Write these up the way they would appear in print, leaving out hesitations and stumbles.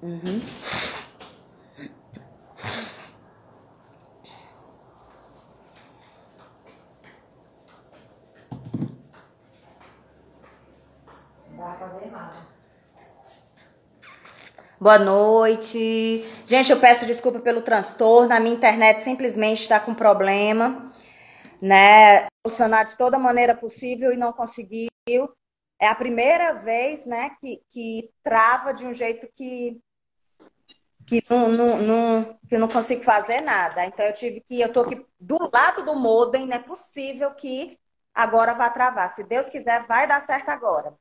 Uhum. Boa noite. Gente, eu peço desculpa pelo transtorno. A minha internet simplesmente está com problema, né? Funcionar de toda maneira possível e não conseguiu. É a primeira vez, né, que trava de um jeito que eu não consigo fazer nada. Então eu tô aqui do lado do modem, não é possível que agora vá travar. Se Deus quiser, vai dar certo agora,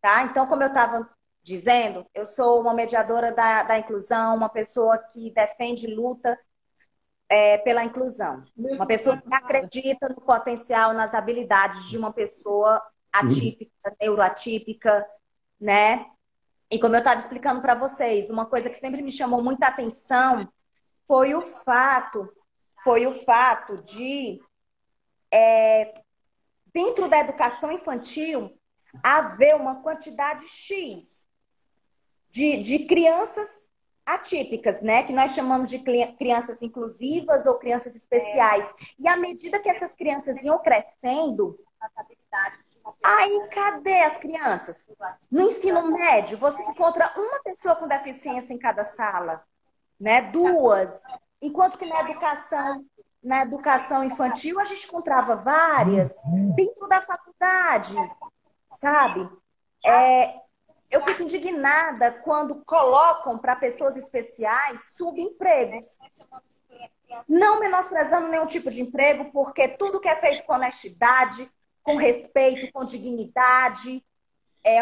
tá? Então, como eu estava dizendo, eu sou uma mediadora da inclusão, uma pessoa que defende e luta pela inclusão. Uma pessoa que acredita no potencial, nas habilidades de uma pessoa atípica, neuroatípica, né? E como eu estava explicando para vocês, uma coisa que sempre me chamou muita atenção foi o fato de, dentro da educação infantil, haver uma quantidade X de crianças atípicas, né? Que nós chamamos de crianças inclusivas ou crianças especiais. E à medida que essas crianças iam crescendo, aí cadê as crianças? No ensino médio, você encontra uma pessoa com deficiência em cada sala, né? Duas. Enquanto que na educação infantil a gente encontrava várias dentro da faculdade, sabe? Eu fico indignada quando colocam para pessoas especiais subempregos. Não menosprezando nenhum tipo de emprego, porque tudo que é feito com honestidade, com respeito, com dignidade, é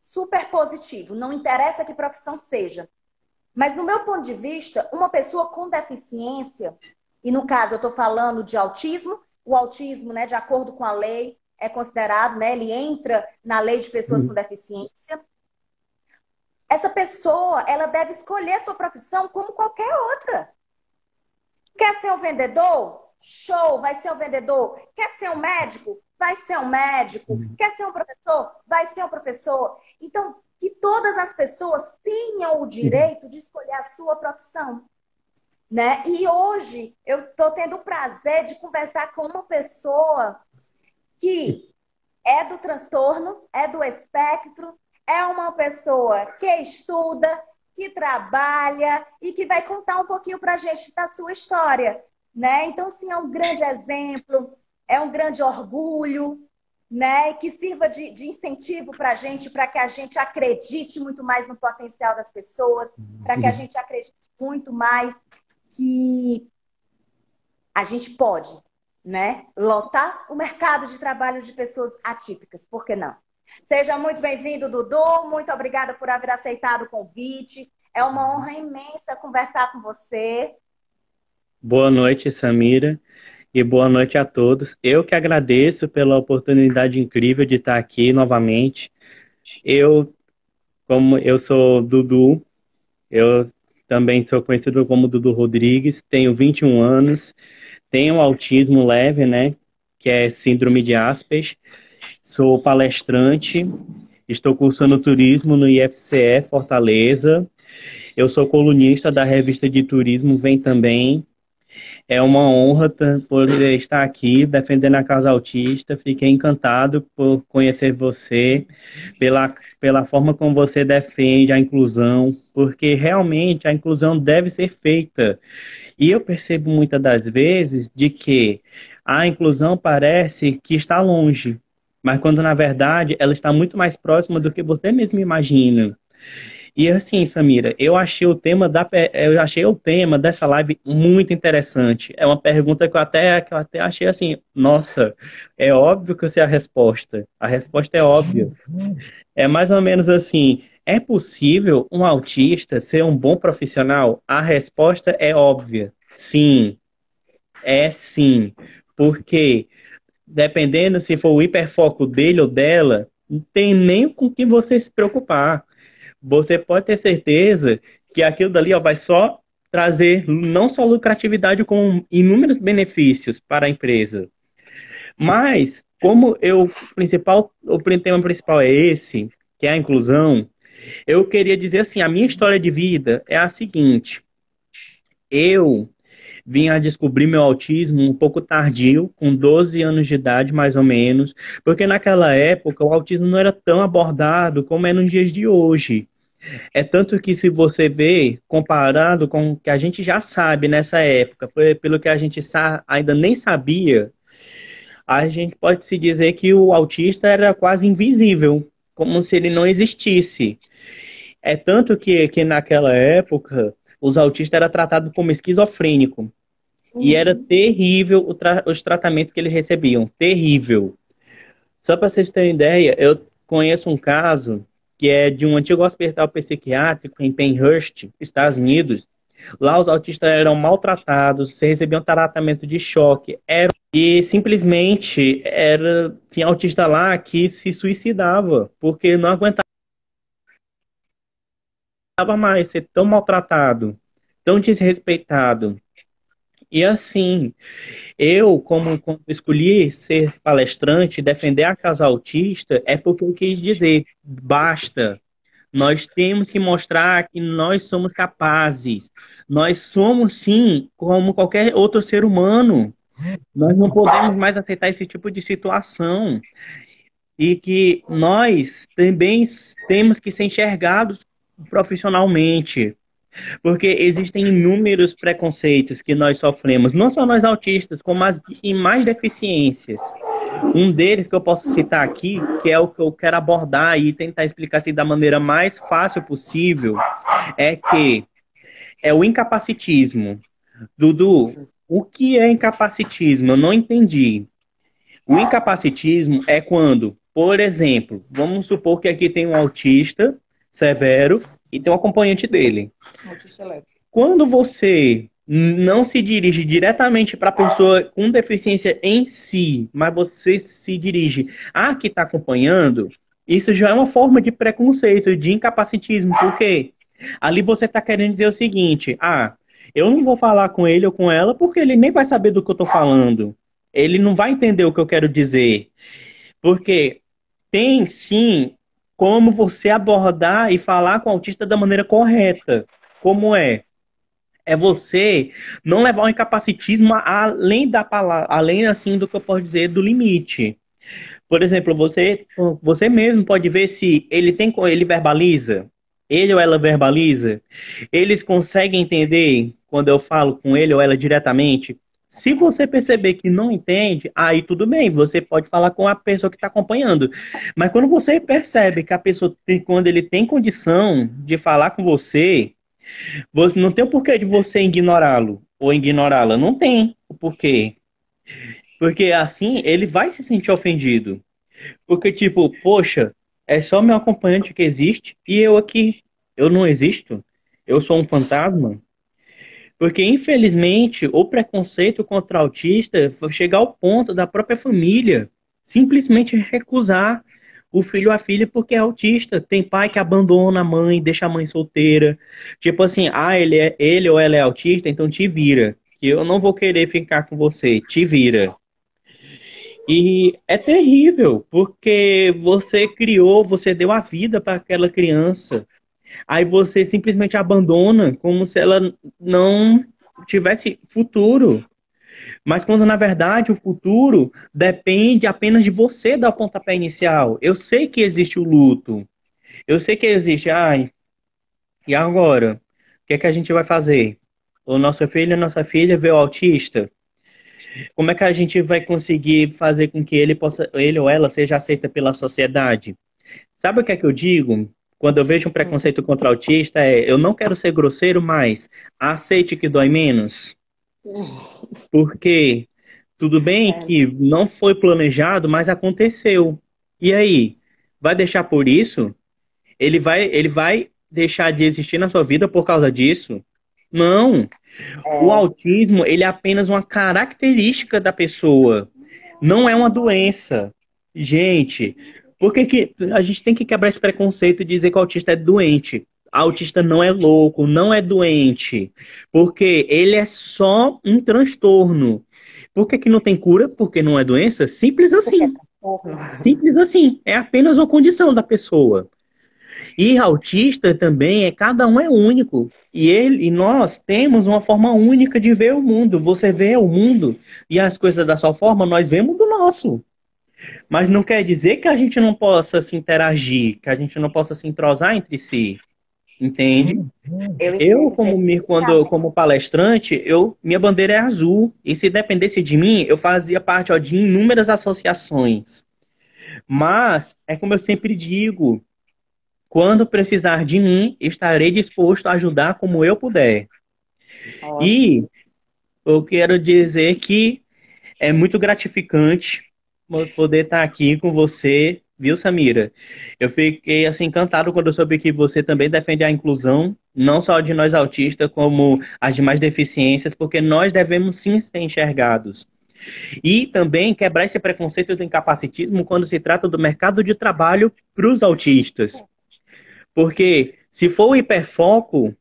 super positivo. Não interessa que profissão seja. Mas, no meu ponto de vista, uma pessoa com deficiência, e no caso eu estou falando de autismo, o autismo, né, de acordo com a lei, é considerado, né, ele entra na lei de pessoas com deficiência. Essa pessoa, ela deve escolher a sua profissão como qualquer outra. Quer ser um vendedor? Show, vai ser um vendedor. Quer ser um médico? Vai ser um médico. Quer ser um professor? Vai ser um professor. Então, que todas as pessoas tenham o direito de escolher a sua profissão, né? E hoje eu estou tendo o prazer de conversar com uma pessoa que é do transtorno, é do espectro, é uma pessoa que estuda, que trabalha e que vai contar um pouquinho para a gente da sua história, né? Então, sim, é um grande exemplo, é um grande orgulho, né? Que sirva de incentivo para que a gente acredite muito mais no potencial das pessoas, para que a gente acredite muito mais que a gente pode, né, lotar o mercado de trabalho de pessoas atípicas. Por que não? Seja muito bem-vindo, Dudu. Muito obrigada por haver aceitado o convite. É uma honra imensa conversar com você. Boa noite, Samira, e boa noite a todos. Eu que agradeço pela oportunidade incrível de estar aqui novamente. Eu, como eu sou Dudu, eu também sou conhecido como Dudu Rodrigues, tenho 21 anos, tenho autismo leve, né, que é síndrome de Asperger. Sou palestrante, estou cursando turismo no IFCE Fortaleza. Eu sou colunista da revista de turismo Vem Também. É uma honra poder estar aqui defendendo a causa autista. Fiquei encantado por conhecer você, pela forma como você defende a inclusão, porque realmente a inclusão deve ser feita. E eu percebo muitas das vezes de que a inclusão parece que está longe, mas quando na verdade ela está muito mais próxima do que você mesmo imagina. E assim, Samira, eu achei o tema dessa live muito interessante. É uma pergunta que eu até achei assim, nossa, é óbvio que eu sei a resposta. A resposta é óbvia. É mais ou menos assim, é possível um autista ser um bom profissional? A resposta é óbvia. Sim, é sim. Porque dependendo se for o hiperfoco dele ou dela, não tem nem com que você se preocupar. Você pode ter certeza que aquilo dali vai só trazer não só lucratividade, como inúmeros benefícios para a empresa. Mas, como o tema principal é esse, que é a inclusão, Eu queria dizer assim, a minha história de vida é a seguinte. Eu vim a descobrir meu autismo um pouco tardio, com 12 anos de idade, mais ou menos, porque naquela época o autismo não era tão abordado como é nos dias de hoje. É tanto que se você vê, comparado com o que a gente já sabe nessa época, pelo que a gente ainda nem sabia, a gente pode se dizer que o autista era quase invisível, como se ele não existisse. É tanto que naquela época os autistas eram tratados como esquizofrênico. E era Uhum. terrível os tratamentos que eles recebiam. Terrível. Só para vocês terem ideia, eu conheço um caso que é de um antigo hospital psiquiátrico em Penhurst, Estados Unidos. Lá os autistas eram maltratados, você recebia um tratamento de choque. E simplesmente tinha autista lá que se suicidava, porque não aguentava mais ser tão maltratado, tão desrespeitado. E assim, eu, como quando escolhi ser palestrante, defender a causa autista, é porque eu quis dizer, basta. Nós temos que mostrar que nós somos capazes. Nós somos, sim, como qualquer outro ser humano. Nós não podemos mais aceitar esse tipo de situação. E que nós também temos que ser enxergados profissionalmente. Porque existem inúmeros preconceitos que nós sofremos, não só nós autistas, como as demais deficiências. Um deles que eu posso citar aqui, que é o que eu quero abordar e tentar explicar assim, da maneira mais fácil possível, é que é o incapacitismo. Dudu, o que é incapacitismo? Eu não entendi. O incapacitismo é quando, por exemplo, vamos supor que aqui tem um autista severo e tem um acompanhante dele. Quando você não se dirige diretamente para a pessoa com deficiência em si, mas você se dirige a que está acompanhando, isso já é uma forma de preconceito, de incapacitismo, porque ali você está querendo dizer o seguinte: eu não vou falar com ele ou com ela porque ele nem vai saber do que eu estou falando. Ele não vai entender o que eu quero dizer. Porque tem sim como você abordar e falar com o autista da maneira correta. Como é? É você não levar o incapacitismo além da palavra, além assim do que eu posso dizer do limite. Por exemplo, você mesmo pode ver se ele verbaliza, ele ou ela verbaliza, eles conseguem entender quando eu falo com ele ou ela diretamente. Se você perceber que não entende, aí tudo bem, você pode falar com a pessoa que está acompanhando. Mas quando você percebe que a pessoa quando ele tem condição de falar com você, você não tem o porquê de você ignorá-lo ou ignorá-la. Não tem o porquê. Porque assim ele vai se sentir ofendido. Porque, tipo, poxa, é só meu acompanhante que existe e eu aqui. Eu não existo. Eu sou um fantasma. Porque, infelizmente, o preconceito contra autista vai chegar ao ponto da própria família simplesmente recusar o filho ou a filha porque é autista. Tem pai que abandona a mãe, deixa a mãe solteira. Tipo assim, ele ou ela é autista, então te vira. Que eu não vou querer ficar com você, te vira. E é terrível, porque você criou, você deu a vida para aquela criança. Aí você simplesmente abandona como se ela não tivesse futuro. Mas quando na verdade o futuro depende apenas de você dar o pontapé inicial. Eu sei que existe o luto. Eu sei que existe. Ai, e agora? O que é que a gente vai fazer? O nosso filho e a nossa filha vê o autista. Como é que a gente vai conseguir fazer com que ele ou ela seja aceita pela sociedade? Sabe o que é que eu digo? Quando eu vejo um preconceito contra autista, eu não quero ser grosseiro, mas aceite que dói menos. Porque tudo bem É, que não foi planejado, mas aconteceu. E aí? Vai deixar por isso? Ele vai deixar de existir na sua vida por causa disso? Não. O é, autismo, ele é apenas uma característica da pessoa. Não é uma doença. Gente, por que que a gente tem que quebrar esse preconceito e dizer que o autista é doente? Autista não é louco, não é doente. Porque ele é só um transtorno. Por que que não tem cura? Porque não é doença? Simples porque é assim. transtorno. Simples assim. É apenas uma condição da pessoa. E autista também cada um é único. E nós temos uma forma única de ver o mundo. Você vê o mundo e as coisas da sua forma, nós vemos do nosso. Mas não quer dizer que a gente não possa se interagir, que a gente não possa se entrosar entre si. Entende? Eu Eu, entendo como perfeitamente. palestrante, minha bandeira é azul. E se dependesse de mim, eu fazia parte, ó, de inúmeras associações. Mas, é como eu sempre digo, quando precisar de mim, estarei disposto a ajudar como eu puder. Ótimo. E eu quero dizer que é muito gratificante poder estar aqui com você, viu, Samira? Eu fiquei assim encantado quando eu soube que você também defende a inclusão, não só de nós autistas, como as demais deficiências, porque nós devemos sim ser enxergados. E também quebrar esse preconceito do incapacitismo quando se trata do mercado de trabalho para os autistas. Porque se for o hiperfoco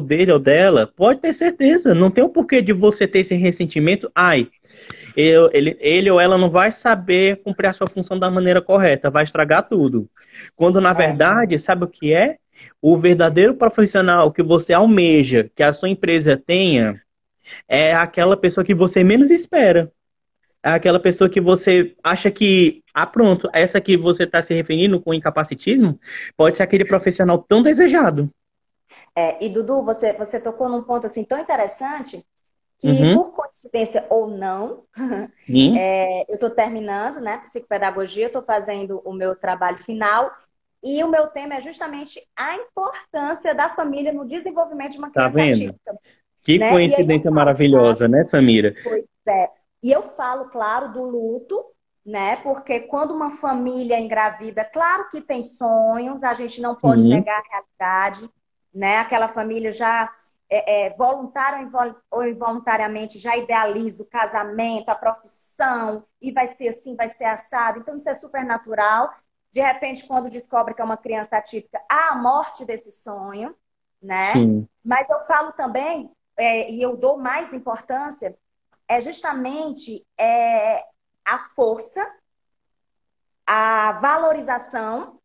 dele ou dela, pode ter certeza, não tem o porquê de você ter esse ressentimento. Ai, ele ou ela não vai saber cumprir a sua função da maneira correta, vai estragar tudo. Quando, na É, verdade, sabe o que é? O verdadeiro profissional que você almeja, que a sua empresa tenha, é aquela pessoa que você menos espera. É aquela pessoa que você acha que, pronto, essa que você está se referindo com incapacitismo, pode ser aquele profissional tão desejado. e Dudu, você tocou num ponto assim tão interessante que, Uhum, por coincidência ou não, sim, eu estou terminando, né, psicopedagogia, estou fazendo o meu trabalho final e o meu tema é justamente a importância da família no desenvolvimento de uma tá criança vendo? atípica, Que né? E aí eu coincidência falo, maravilhosa, né, Samira? pois é, e eu falo, claro, do luto, né? Porque quando uma família engravida, claro que tem sonhos, a gente não pode Sim, negar a realidade, né? Aquela família já voluntária ou involuntariamente já idealiza o casamento, a profissão, e vai ser assim, vai ser assado. Então, isso é super natural. De repente, quando descobre que é uma criança atípica, há a morte desse sonho, né? sim. Mas eu falo também, e eu dou mais importância, é justamente a força, a valorização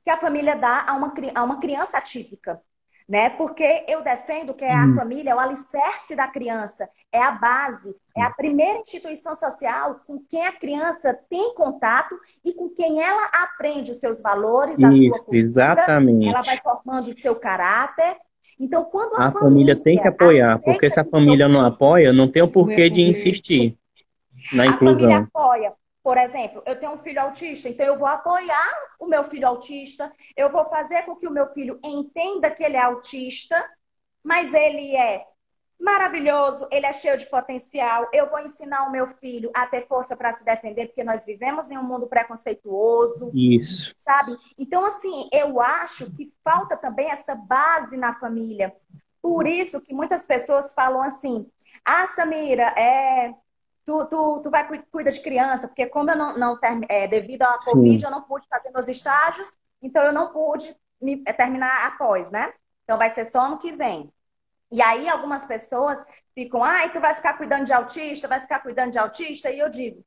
que a família dá a uma criança atípica, né? Porque eu defendo que a família é o alicerce da criança, é a base, é a primeira instituição social com quem a criança tem contato e com quem ela aprende os seus valores, a sua Isso, cultura, ela vai exatamente. formando o seu caráter. Então, quando a A família tem que família apoiar, porque se aceita a que o seu família não filho apoia, não tem o porquê de insistir na a família inclusão. apoia. Por exemplo, eu tenho um filho autista, então eu vou apoiar o meu filho autista, eu vou fazer com que o meu filho entenda que ele é autista, mas ele é maravilhoso, ele é cheio de potencial. Eu vou ensinar o meu filho a ter força para se defender, porque nós vivemos em um mundo preconceituoso, Isso. sabe? Então, assim, eu acho que falta também essa base na família. Por isso que muitas pessoas falam assim: ah, Samira, tu vai cuida de criança, porque como eu devido à Covid, Sim. eu não pude fazer meus estágios, então eu não pude terminar após, né? Então vai ser só ano que vem. E aí algumas pessoas ficam, ai, tu vai ficar cuidando de autista, vai ficar cuidando de autista, e eu digo,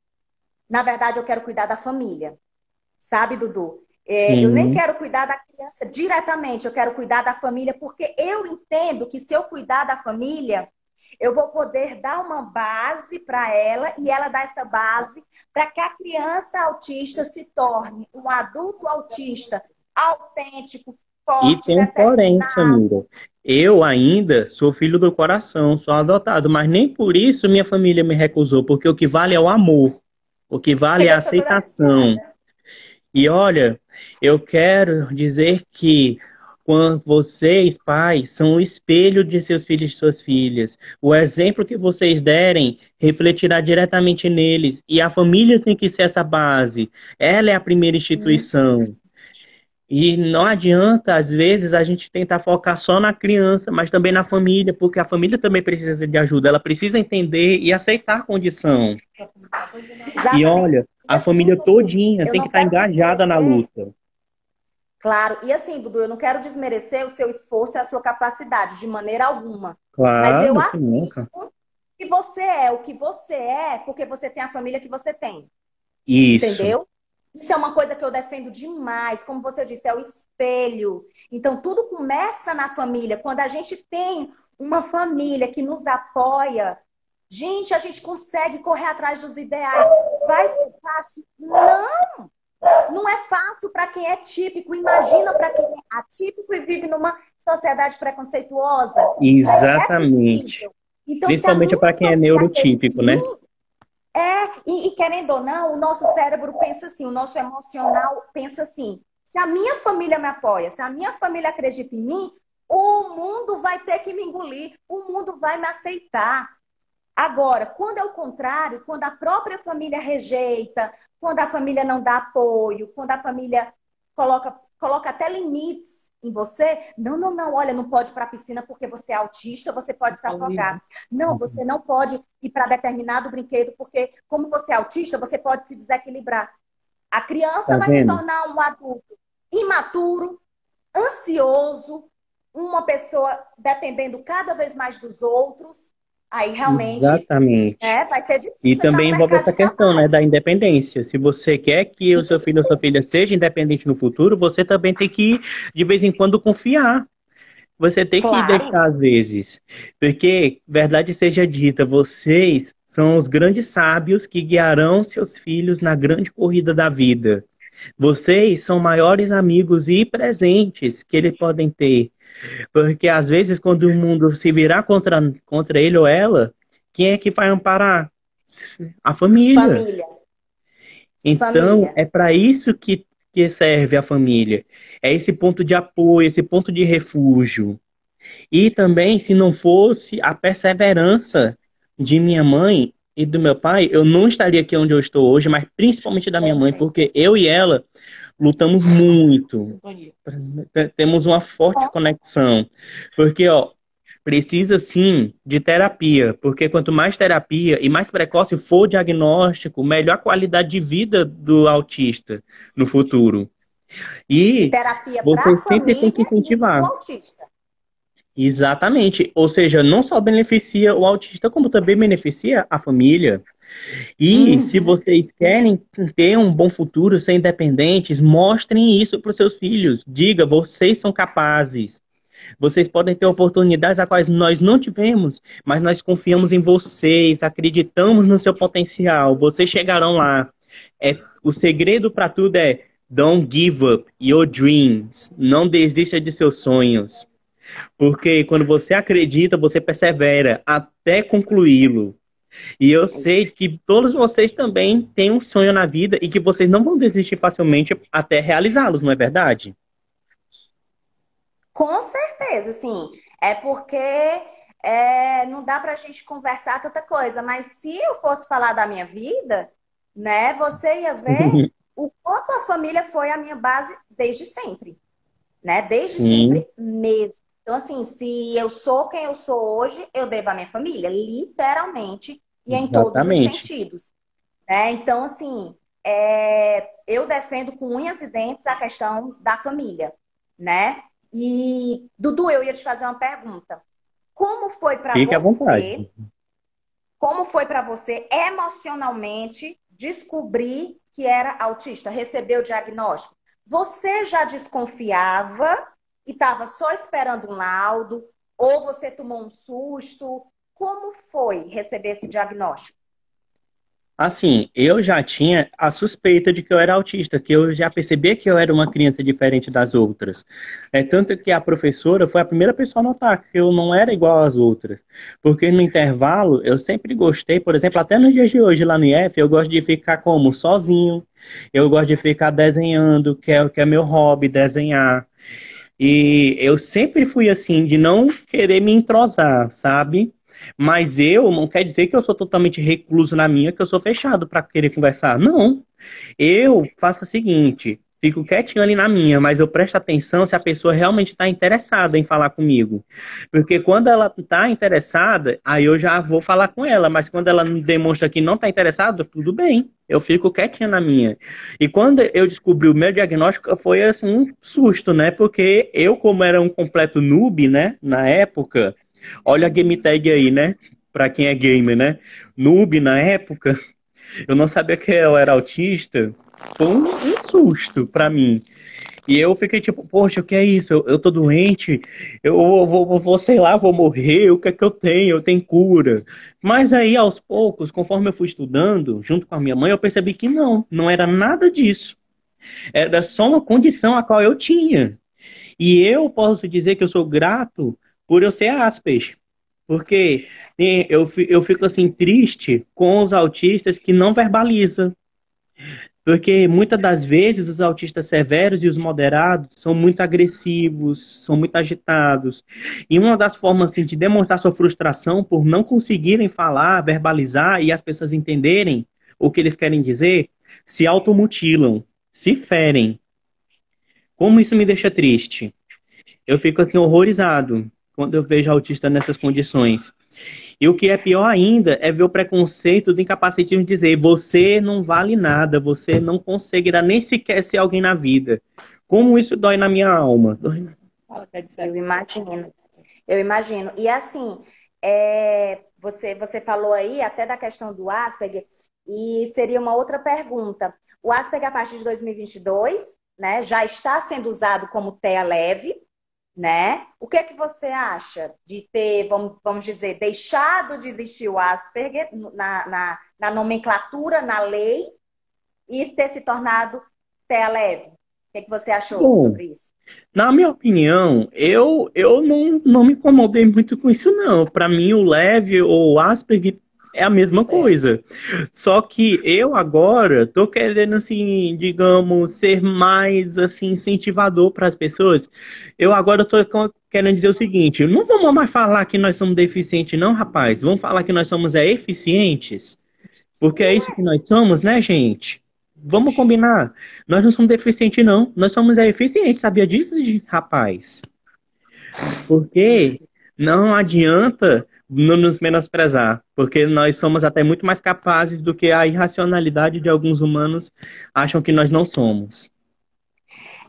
na verdade eu quero cuidar da família, sabe, Dudu? Eu nem Sim. quero cuidar da criança diretamente, eu quero cuidar da família, porque eu entendo que se eu cuidar da família, eu vou poder dar uma base para ela e ela dar essa base para que a criança autista se torne um adulto autista autêntico, E forte, tem um porém, determinado. Samira. Eu ainda sou filho do coração, sou adotado, mas nem por isso minha família me recusou, porque o que vale é o amor, o que vale é a Eu tô toda aceitação. arrepiada. E olha, eu quero dizer que quando vocês, pais, são o espelho de seus filhos e suas filhas, o exemplo que vocês derem refletirá diretamente neles. E a família tem que ser essa base. Ela é a primeira instituição. E não adianta, às vezes, a gente tentar focar só na criança, mas também na família, porque a família também precisa de ajuda. Ela precisa entender e aceitar a condição. E Exatamente. olha, E a assim, família Dudu, todinha eu tem que não estar quero engajada na desmerecer, luta. claro. E assim, Dudu, eu não quero desmerecer o seu esforço e a sua capacidade, de maneira alguma. Mas eu Claro que nunca. afirmo que você é o que você é porque você tem a família que você tem. Isso. Entendeu? Isso é uma coisa que eu defendo demais. Como você disse, é o espelho. Então, tudo começa na família. Quando a gente tem uma família que nos apoia, gente, a gente consegue correr atrás dos ideais. Vai ser fácil? Não! Não é fácil para quem é típico. Imagina para quem é atípico e vive numa sociedade preconceituosa. É Exatamente. possível. Então, se a Principalmente minha para quem é família acredita neurotípico, em né? mim, e querendo ou não, o nosso cérebro pensa assim, o nosso emocional pensa assim. Se a minha família me apoia, se a minha família acredita em mim, o mundo vai ter que me engolir, o mundo vai me aceitar. Agora, quando é o contrário, quando a própria família rejeita, quando a família não dá apoio, quando a família coloca até limites em você, não, não, não, olha, não pode ir para a piscina porque você é autista, você pode se afogar. Não, você não pode ir para determinado brinquedo porque, como você é autista, você pode se desequilibrar. A criança Tá vai se vendo? tornar um adulto imaturo, ansioso, uma pessoa dependendo cada vez mais dos outros. Aí realmente Exatamente. vai ser E difícil entrar no também envolve mercado essa de questão, né, trabalho. da independência. Se você quer que o seu filho ou sua filha seja independente no futuro, você também tem que, de vez em quando, confiar. Você tem que Claro, deixar às vezes. Porque, verdade seja dita, vocês são os grandes sábios que guiarão seus filhos na grande corrida da vida. Vocês são maiores amigos e presentes que eles podem ter. Porque às vezes, quando o mundo se virar contra ele ou ela, quem é que vai amparar? A família. família, Então, família. é para isso que serve a família. É esse ponto de apoio, esse ponto de refúgio. E também, se não fosse a perseverança de minha mãe e do meu pai, eu não estaria aqui onde eu estou hoje, mas principalmente da minha Com mãe, certeza. porque eu e ela lutamos muito. Temos uma forte conexão. Porque, ó, precisa sim de terapia, porque quanto mais terapia e mais precoce for o diagnóstico, melhor a qualidade de vida do autista no futuro. E E terapia para você a sempre tem que família e para o incentivar. autista. Exatamente. Ou seja, não só beneficia o autista, como também beneficia a família. E se Uhum. vocês querem ter um bom futuro, ser independentes, mostrem isso para os seus filhos. Diga, vocês são capazes. Vocês podem ter oportunidades a quais nós não tivemos, mas nós confiamos em vocês, acreditamos no seu potencial. Vocês chegarão lá. O segredo para tudo é don't give up your dreams. Não desista de seus sonhos. Porque quando você acredita, você persevera até concluí-lo. E eu sei que todos vocês também têm um sonho na vida e que vocês não vão desistir facilmente até realizá-los, não é verdade? Com certeza, sim. É porque não dá para a gente conversar tanta coisa, mas se eu fosse falar da minha vida, né, você ia ver o quanto a família foi a minha base desde sempre, né? Desde Sim, sempre mesmo. Então, assim, se eu sou quem eu sou hoje, eu devo à minha família, literalmente e em todos os exatamente. sentidos. Né? Então, assim, eu defendo com unhas e dentes a questão da família, né? E, Dudu, eu ia te fazer uma pergunta. Como foi para Fique à vontade. você, como foi para você emocionalmente descobrir que era autista, receber o diagnóstico? Você já desconfiava e estava só esperando um laudo? Ou você tomou um susto? Como foi receber esse diagnóstico? Assim, eu já tinha a suspeita de que eu era autista, que eu já percebia que eu era uma criança diferente das outras. É tanto que a professora foi a primeira pessoa a notar que eu não era igual às outras. Porque no intervalo, eu sempre gostei, por exemplo, até nos dias de hoje lá no IF, eu gosto de ficar como? Sozinho. Eu gosto de ficar desenhando, que é meu hobby, desenhar. E eu sempre fui assim, de não querer me entrosar, sabe? Mas eu não quer dizer que eu sou totalmente recluso na minha, que eu sou fechado para querer conversar. Não. Eu faço o seguinte, fico quietinho ali na minha, mas eu presto atenção se a pessoa realmente está interessada em falar comigo. Porque quando ela está interessada, aí eu já vou falar com ela, mas quando ela me demonstra que não está interessada, tudo bem. Eu fico quietinho na minha. E quando eu descobri o meu diagnóstico, foi assim um susto, né? Porque eu, como era um completo noob, né, na época, olha a game tag aí, né? Pra quem é gamer, né? Noob na época. eu não sabia que eu era autista, foi um susto pra mim. E eu fiquei tipo, poxa, o que é isso? Eu tô doente, sei lá, vou morrer, o que é que eu tenho? Eu tenho cura. Mas aí, aos poucos, conforme eu fui estudando, junto com a minha mãe, eu percebi que não era nada disso. Era só uma condição a qual eu tinha. E eu posso dizer que eu sou grato por eu ser Asperger. Porque eu fico assim triste com os autistas que não verbalizam. Porque muitas das vezes os autistas severos e os moderados são muito agressivos, são muito agitados. E uma das formas assim, de demonstrar sua frustração por não conseguirem falar, verbalizar e as pessoas entenderem o que eles querem dizer, se automutilam, se ferem. Como isso me deixa triste? Eu fico assim horrorizado quando eu vejo autista nessas condições. E o que é pior ainda é ver o preconceito do incapacitismo dizer você não vale nada, você não conseguirá nem sequer ser alguém na vida. Como isso dói na minha alma. Eu imagino. Eu imagino. E assim, você falou aí até da questão do Asperger, e seria uma outra pergunta. O Asperger, a partir de 2022, né, já está sendo usado como TEA leve, né? O que é que você acha de ter, vamos dizer, deixado de existir o Asperger na nomenclatura, na lei, e ter se tornado TEA leve? O que é que você achou Bom, sobre isso? na minha opinião, eu não me incomodei muito com isso, não. Para mim, o leve ou o Asperger é a mesma coisa. Só que eu agora tô querendo, assim, digamos, ser mais, assim, incentivador para as pessoas. Eu agora tô querendo dizer o seguinte: não vamos mais falar que nós somos deficientes, não, rapaz. Vamos falar que nós somos eficientes. Porque é isso que nós somos, né, gente? Vamos combinar. Nós não somos deficientes, não. Nós somos eficientes. Sabia disso, rapaz? Porque não adianta nos menosprezar. Porque nós somos até muito mais capazes do que a irracionalidade de alguns humanos acham que nós não somos.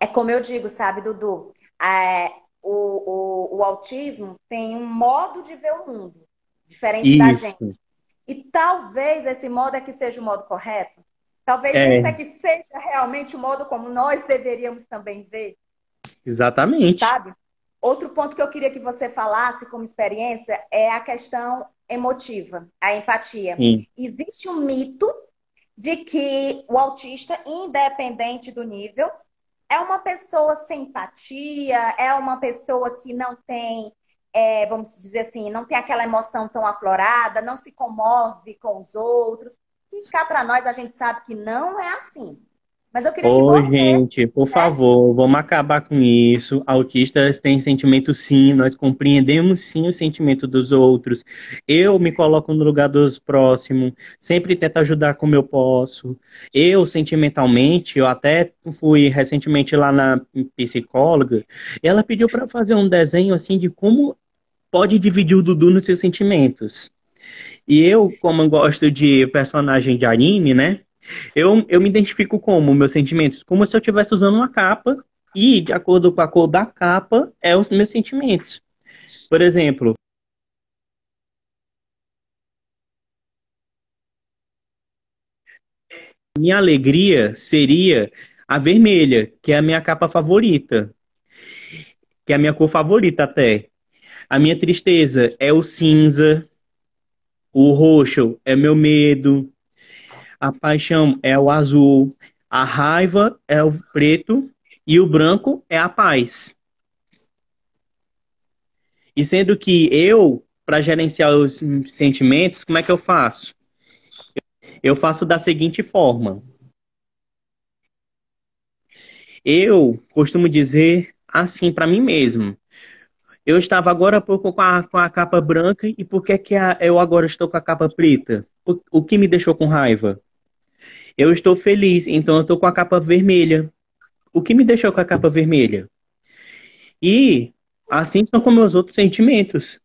É como eu digo, sabe, Dudu? É, o autismo tem um modo de ver o mundo diferente da gente. Isso. E talvez esse modo é que seja o modo correto. Talvez esse é É, que seja realmente o modo como nós deveríamos também ver, exatamente. sabe? Outro ponto que eu queria que você falasse como experiência é a questão emotiva, a empatia. Sim. Existe um mito de que o autista, independente do nível, é uma pessoa sem empatia, é uma pessoa que não tem, vamos dizer assim, não tem aquela emoção tão aflorada, não se comove com os outros. E cá para nós a gente sabe que não é assim. Mas eu queria que Ô, você, gente, por né? favor, vamos acabar com isso. Autistas têm sentimento sim, nós compreendemos sim o sentimento dos outros. Eu me coloco no lugar dos próximos, sempre tento ajudar como eu posso. Eu, sentimentalmente, eu até fui recentemente lá na psicóloga, e ela pediu para fazer um desenho assim de como pode dividir o Dudu nos seus sentimentos. E eu, como eu gosto de personagem de anime, né? Eu me identifico como meus sentimentos, como se eu estivesse usando uma capa e, de acordo com a cor da capa, é os meus sentimentos. Por exemplo, minha alegria seria a vermelha, que é a minha capa favorita, que é a minha cor favorita até. A minha tristeza é o cinza, o roxo é meu medo, a paixão é o azul, a raiva é o preto e o branco é a paz. E sendo que eu, para gerenciar os sentimentos, como é que eu faço? Eu faço da seguinte forma. Eu costumo dizer assim para mim mesmo. Eu estava agora há pouco com a capa branca e por que eu agora estou com a capa preta? O que me deixou com raiva? Eu estou feliz, então eu estou com a capa vermelha. O que me deixou com a capa vermelha? E assim são como meus outros sentimentos.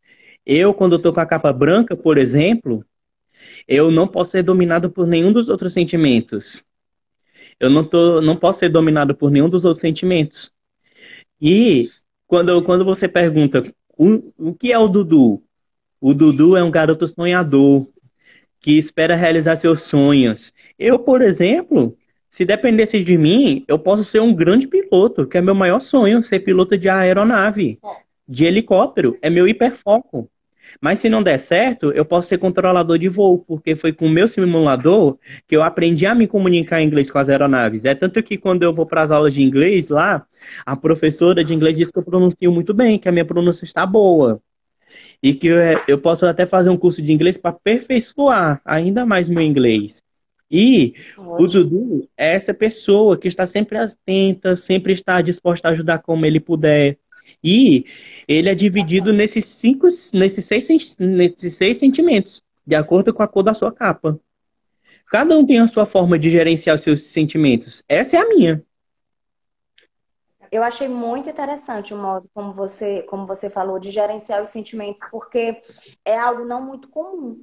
Eu, quando eu estou com a capa branca, por exemplo, eu não posso ser dominado por nenhum dos outros sentimentos. Não posso ser dominado por nenhum dos outros sentimentos. E quando você pergunta o que é o Dudu? O Dudu é um garoto sonhador que espera realizar seus sonhos. Eu, por exemplo, se dependesse de mim, eu posso ser um grande piloto, que é meu maior sonho, ser piloto de aeronave, de helicóptero, é meu hiperfoco. Mas se não der certo, eu posso ser controlador de voo, porque foi com o meu simulador que eu aprendi a me comunicar em inglês com as aeronaves. É tanto que quando eu vou para as aulas de inglês lá, a professora de inglês diz que eu pronuncio muito bem, que a minha pronúncia está boa. E que eu posso até fazer um curso de inglês para aperfeiçoar ainda mais meu inglês. E o Ótimo. Dudu é essa pessoa que está sempre atenta, sempre está disposta a ajudar como ele puder. E ele é dividido nesses seis sentimentos, de acordo com a cor da sua capa. Cada um tem a sua forma de gerenciar os seus sentimentos. Essa é a minha. Eu achei muito interessante o modo como você falou de gerenciar os sentimentos, porque é algo não muito comum,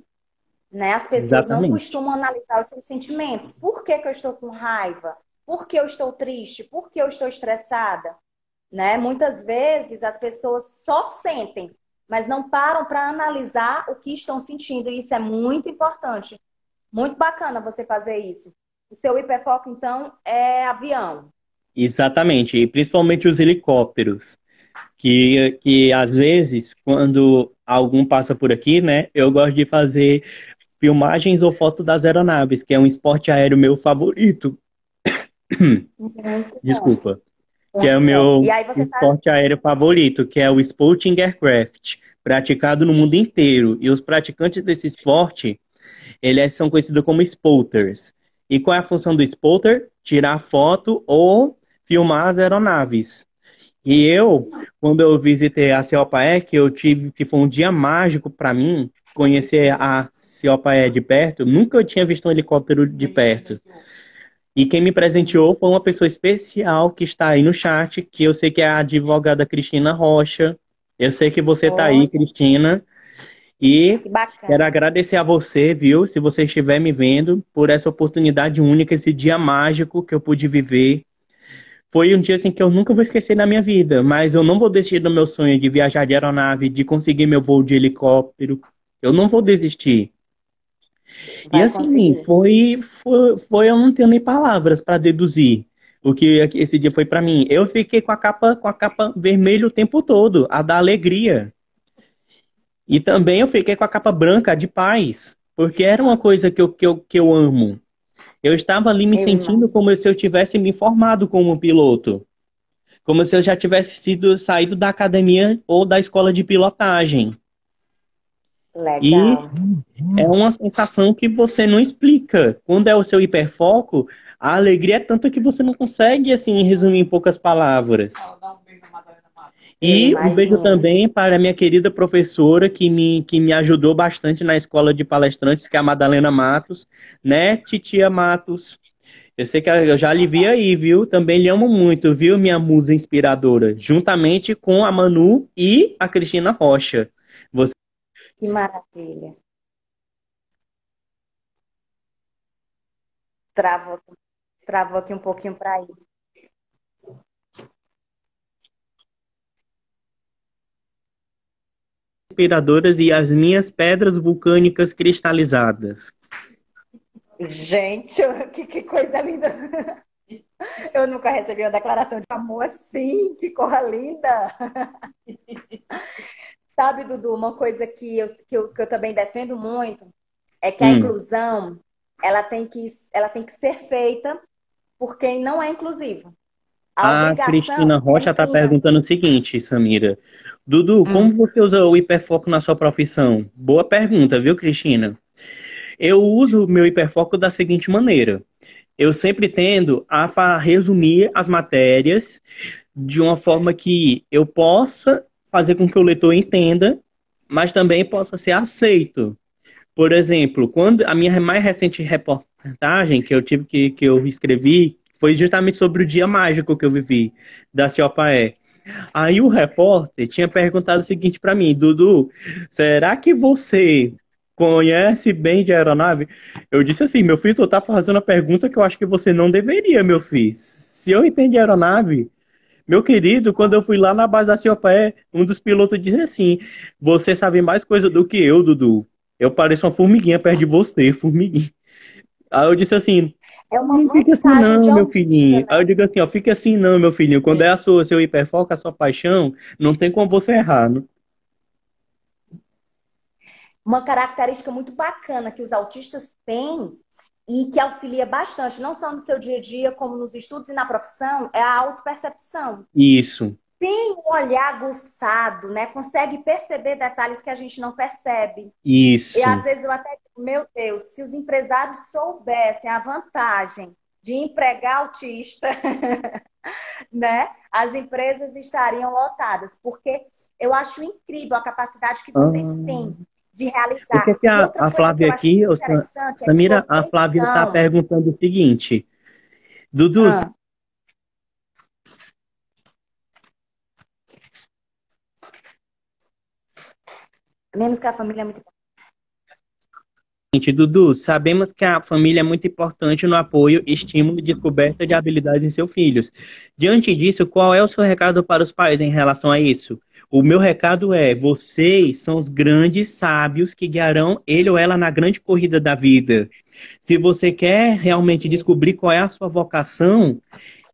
né? As pessoas não Exatamente. costumam analisar os seus sentimentos. Por que que eu estou com raiva? Por que eu estou triste? Por que eu estou estressada? Né? Muitas vezes as pessoas só sentem, mas não param para analisar o que estão sentindo. E isso é muito importante. Muito bacana você fazer isso. O seu hiperfoco, então, é avião. Exatamente. E principalmente os helicópteros. Que às vezes, quando algum passa por aqui, né, eu gosto de fazer filmagens ou foto das aeronaves, que é um esporte aéreo meu favorito. Muito bom. Desculpa. Que é o Muito bom. E meu aí você faz. esporte aéreo favorito, que é o Sporting Aircraft, praticado no mundo inteiro. E os praticantes desse esporte, eles são conhecidos como spotters. E qual é a função do spotter? Tirar foto ou filmar as aeronaves. E eu, quando eu visitei a Ceopaé, que eu tive, que foi um dia mágico para mim, conhecer a Ceopaé de perto, nunca eu tinha visto um helicóptero de perto. E quem me presenteou foi uma pessoa especial que está aí no chat, que eu sei que é a advogada Cristina Rocha. Eu sei que você está aí, Olha, Cristina. E que quero bacana. agradecer a você, viu, se você estiver me vendo, por essa oportunidade única, esse dia mágico que eu pude viver. Foi um dia assim que eu nunca vou esquecer na minha vida, mas eu não vou desistir do meu sonho de viajar de aeronave, de conseguir meu voo de helicóptero. Eu não vou desistir. E Vai assim, conseguir. eu não tenho nem palavras para deduzir o que esse dia foi para mim. Eu fiquei com a capa vermelha o tempo todo, a da alegria. E também eu fiquei com a capa branca de paz, porque era uma coisa que eu amo. Eu estava ali me Eu sentindo imagino. como se eu tivesse me formado como piloto. Como se eu já tivesse sido saído da academia ou da escola de pilotagem. E Legal. é uma sensação que você não explica. Quando é o seu hiperfoco, a alegria é tanta que você não consegue, assim, resumir em poucas palavras. Eu E um beijo imagino. também para a minha querida professora que me ajudou bastante na escola de palestrantes, que é a Madalena Matos, né, titia Matos? Eu sei que eu já lhe vi aí, viu? Também lhe amo muito, viu, minha musa inspiradora? Juntamente com a Manu e a Cristina Rocha. Você Que maravilha. Travou, travou aqui um pouquinho para ir. inspiradoras e as minhas pedras vulcânicas cristalizadas. Gente, que coisa linda. Eu nunca recebi uma declaração de amor assim. Que coisa linda. Sabe, Dudu, uma coisa que eu também defendo muito é que a Hum. inclusão ela tem que ser feita por quem não é inclusivo. A A Cristina obrigação é Rocha está minha. perguntando o seguinte, Samira. Dudu, como Hum. você usa o hiperfoco na sua profissão? Boa pergunta, viu, Cristina? Eu uso o meu hiperfoco da seguinte maneira. Eu sempre tendo a resumir as matérias de uma forma que eu possa fazer com que o leitor entenda, mas também possa ser aceito. Por exemplo, quando a minha mais recente reportagem que eu escrevi foi justamente sobre o dia mágico que eu vivi da Ciopaé. Aí o repórter tinha perguntado o seguinte para mim, Dudu, será que você conhece bem de aeronave? Eu disse assim, meu filho, tu tá fazendo uma pergunta que eu acho que você não deveria, meu filho. Se eu entendo de aeronave, meu querido, quando eu fui lá na base da Ciopaé, um dos pilotos disse assim, você sabe mais coisa do que eu, Dudu. Eu pareço uma formiguinha perto de você, formiguinha. Aí eu disse assim, É uma não fica assim vantagem não, de meu autista, filhinho. Aí eu né? digo assim, ó, fica assim não, meu filhinho. Quando é seu hiperfoco, a sua paixão, não tem como você errar, né? Uma característica muito bacana que os autistas têm e que auxilia bastante, não só no seu dia a dia, como nos estudos e na profissão, é a autopercepção. Isso, Tem um olhar aguçado, né? Consegue perceber detalhes que a gente não percebe. E às isso. vezes eu até digo, meu Deus, se os empresários soubessem a vantagem de empregar autista, né? As empresas estariam lotadas, porque eu acho incrível a capacidade que vocês Ah, têm de o que é realizar. que E outra a coisa que Flávia eu acho aqui, muito interessante é que Samira, a vocês Flávia está são. perguntando o seguinte, Dudu, Ah, menos que a família é muito. Dudu, sabemos que a família é muito importante no apoio, estímulo e descoberta de habilidades em seus filhos. Diante disso, qual é o seu recado para os pais em relação a isso? O meu recado é: vocês são os grandes sábios que guiarão ele ou ela na grande corrida da vida. Se você quer realmente descobrir qual é a sua vocação,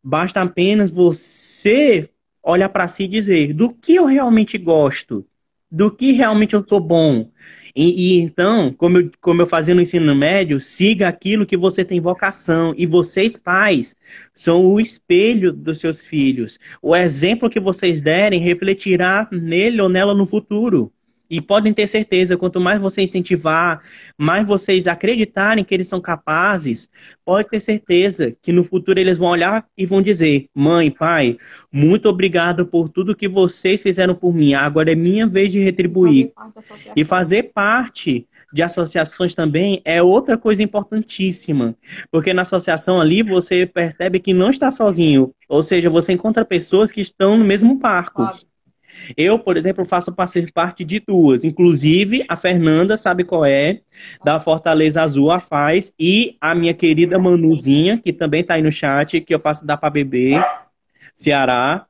basta apenas você olhar para si e dizer: do que eu realmente gosto? Do que realmente eu sou bom? Então, como eu fazia no ensino médio, siga aquilo que você tem vocação. E vocês, pais, são o espelho dos seus filhos. O exemplo que vocês derem refletirá nele ou nela no futuro. E podem ter certeza, quanto mais você incentivar, mais vocês acreditarem que eles são capazes, pode ter certeza que no futuro eles vão olhar e vão dizer: mãe, pai, muito obrigado por tudo que vocês fizeram por mim. Agora é minha vez de retribuir. E fazer parte de associações também é outra coisa importantíssima. Porque na associação ali você percebe que não está sozinho. Ou seja, você encontra pessoas que estão no mesmo barco. Eu, por exemplo, faço parte de duas. Inclusive, a Fernanda sabe qual é, da Fortaleza Azul, a faz, e a minha querida Manuzinha, que também está aí no chat, que eu faço da para beber, Ceará.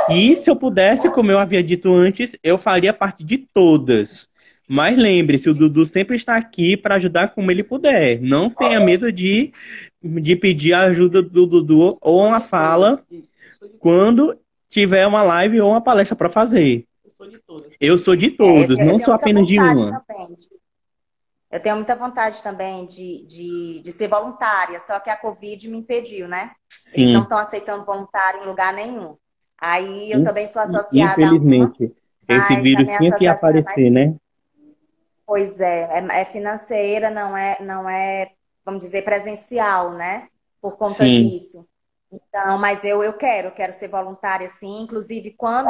E se eu pudesse, como eu havia dito antes, eu faria parte de todas. Mas lembre-se, o Dudu sempre está aqui para ajudar como ele puder. Não tenha medo de pedir a ajuda do Dudu ou uma fala quando tiver uma live ou uma palestra para fazer. Eu sou de Eu todos, tenho, eu não tenho sou muita apenas de vontade uma. também. Eu tenho muita vontade também de ser voluntária, só que a Covid me impediu, né? Eles não Sim, estão aceitando voluntário em lugar nenhum. Aí eu também sou associada a uma, infelizmente. Esse mas a vírus minha tinha que associação é mais. aparecer, né? Pois é financeira, não é, vamos dizer, presencial, né? Por conta Sim. disso. Então, mas eu quero ser voluntária, sim. Inclusive, quando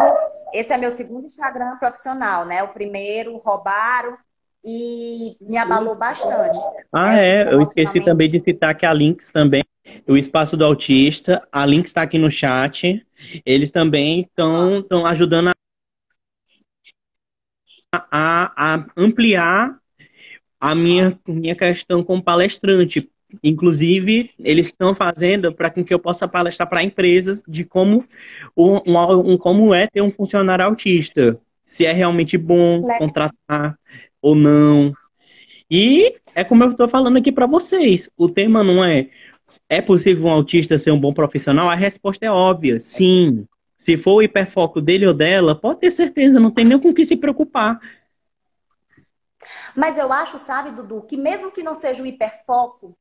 esse é meu segundo Instagram profissional, né? O primeiro roubaram e me abalou bastante, Ah, né? Eu é. fiquei Eu esqueci emocionalmente também de assim. citar que a Lynx também, o Espaço do Autista, a Lynx está aqui no chat. Eles também estão ajudando a ampliar a minha questão como palestrante. Inclusive, eles estão fazendo para que eu possa palestrar para empresas de como, como é ter um funcionário autista. Se é realmente bom contratar ou não. E é como eu estou falando aqui para vocês. O tema não é possível um autista ser um bom profissional? A resposta é óbvia, sim. Se for o hiperfoco dele ou dela, pode ter certeza, não tem nem com o que se preocupar. Mas eu acho, sabe, Dudu, que mesmo que não seja o hiperfoco,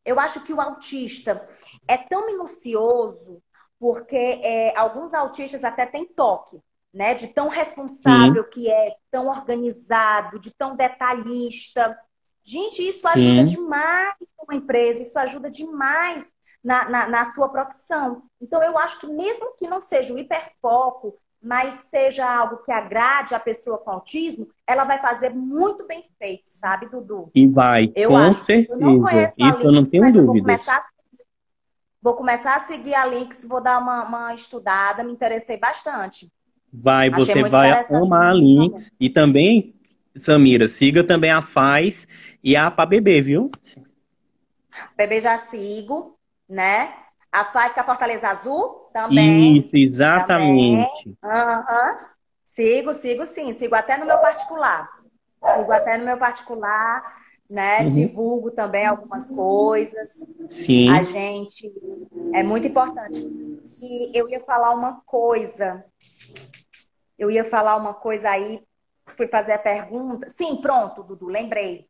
eu acho que o autista é tão minucioso, porque alguns autistas até têm toque, né? De tão Sim, responsável que é, tão organizado, de tão detalhista. Gente, isso ajuda sim. demais uma empresa, isso ajuda demais na sua profissão. Então, eu acho que mesmo que não seja o hiperfoco, mas seja algo que agrade a pessoa com autismo, ela vai fazer muito bem feito, sabe, Dudu? E vai, Eu com acho. Eu não certeza. conheço a Isso eu não Lynx, tenho mas eu dúvidas. vou começar a seguir a Lynx, vou dar uma estudada, me interessei bastante. Vai, Achei você muito vai interessante amar a mesmo também. Lynx. E também, Samira, siga também a Faz e a PABB, viu? Bebê já sigo, né? A Faz com a Fortaleza Azul Isso, também. Também. exatamente. Aham. Sigo sim. Sigo até no meu particular. Sigo até no meu particular, né? Uhum. Divulgo também algumas coisas. A Sim, gente é muito importante. E eu ia falar uma coisa. Eu ia falar uma coisa aí, fui fazer a pergunta. Sim, pronto, Dudu, lembrei.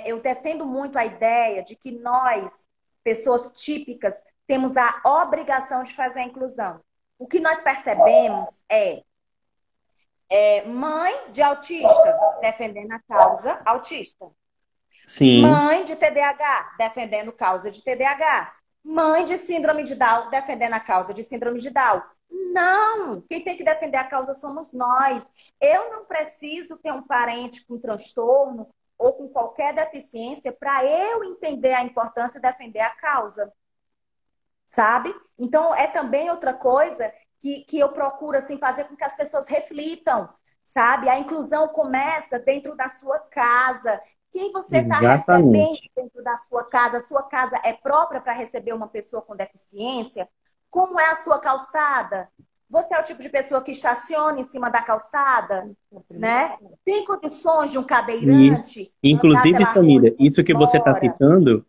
Eu defendo muito a ideia de que nós, pessoas típicas, temos a obrigação de fazer a inclusão. O que nós percebemos é mãe de autista defendendo a causa autista. sim, Mãe de TDAH, defendendo causa de TDAH. Mãe de síndrome de Down, defendendo a causa de síndrome de Down. Não! Quem tem que defender a causa somos nós. Eu não preciso ter um parente com transtorno ou com qualquer deficiência para eu entender a importância e defender a causa, sabe? Então, é também outra coisa que eu procuro assim, fazer com que as pessoas reflitam, sabe? A inclusão começa dentro da sua casa. Quem você está recebendo exatamente. dentro da sua casa? A sua casa é própria para receber uma pessoa com deficiência? Como é a sua calçada? Você é o tipo de pessoa que estaciona em cima da calçada, né? Tem condições de um Isso. cadeirante andar Inclusive, pela rua Samira, de mão embora?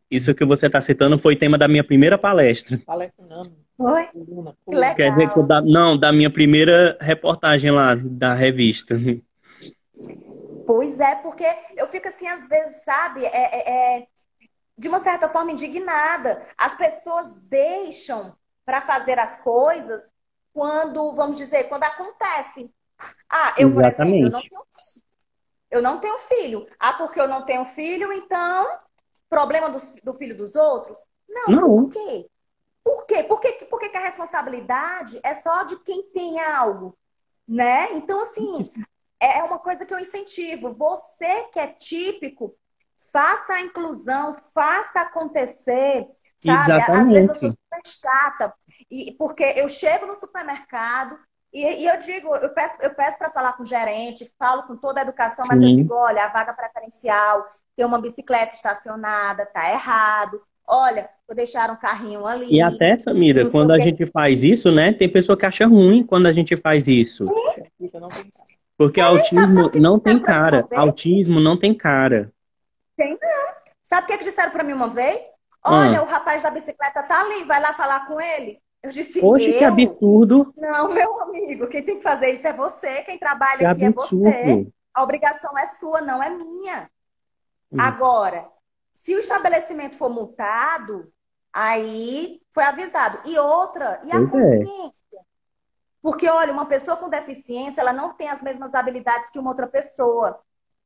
isso que você está citando foi tema da minha primeira palestra. Oi? Que Quer dizer, legal. não, da minha primeira reportagem lá da revista. Pois é, porque eu fico assim, às vezes, sabe, de uma certa forma indignada. As pessoas deixam para fazer as coisas quando, vamos dizer, quando acontece. Ah, eu, por exemplo, Exatamente. eu não tenho filho. Ah, porque eu não tenho filho, então, problema do filho dos outros? Não, por Não, quê? Por quê? Por que que a responsabilidade é só de quem tem algo, né? Então, assim, é uma coisa que eu incentivo. Você que é típico, faça a inclusão, faça acontecer, sabe? Às vezes eu sou exatamente. super chata, porque eu chego no supermercado e eu digo, eu peço para falar com o gerente, falo com toda a educação, mas eu digo, Sim. olha, a vaga preferencial, tem uma bicicleta estacionada, tá errado. Olha, vou deixar um carrinho E ali, até, e Samira, não sei quando o a quê. gente faz isso, né, tem pessoa que acha ruim quando a gente faz isso. Porque Sabe autismo o que não tem disseram para mim uma cara. vez? Autismo não tem cara. Sabe o que disseram para mim uma vez? Ah, Olha, o rapaz da bicicleta tá ali, vai lá falar com ele. Eu disse, poxa, que eu? absurdo. Não, meu amigo, quem tem que fazer isso é você, quem Que trabalha aqui é você. absurdo. A obrigação é sua, não é minha. Agora, se o estabelecimento for multado, aí foi avisado. E outra, e a Pois é, consciência? Porque, olha, uma pessoa com deficiência, ela não tem as mesmas habilidades que uma outra pessoa.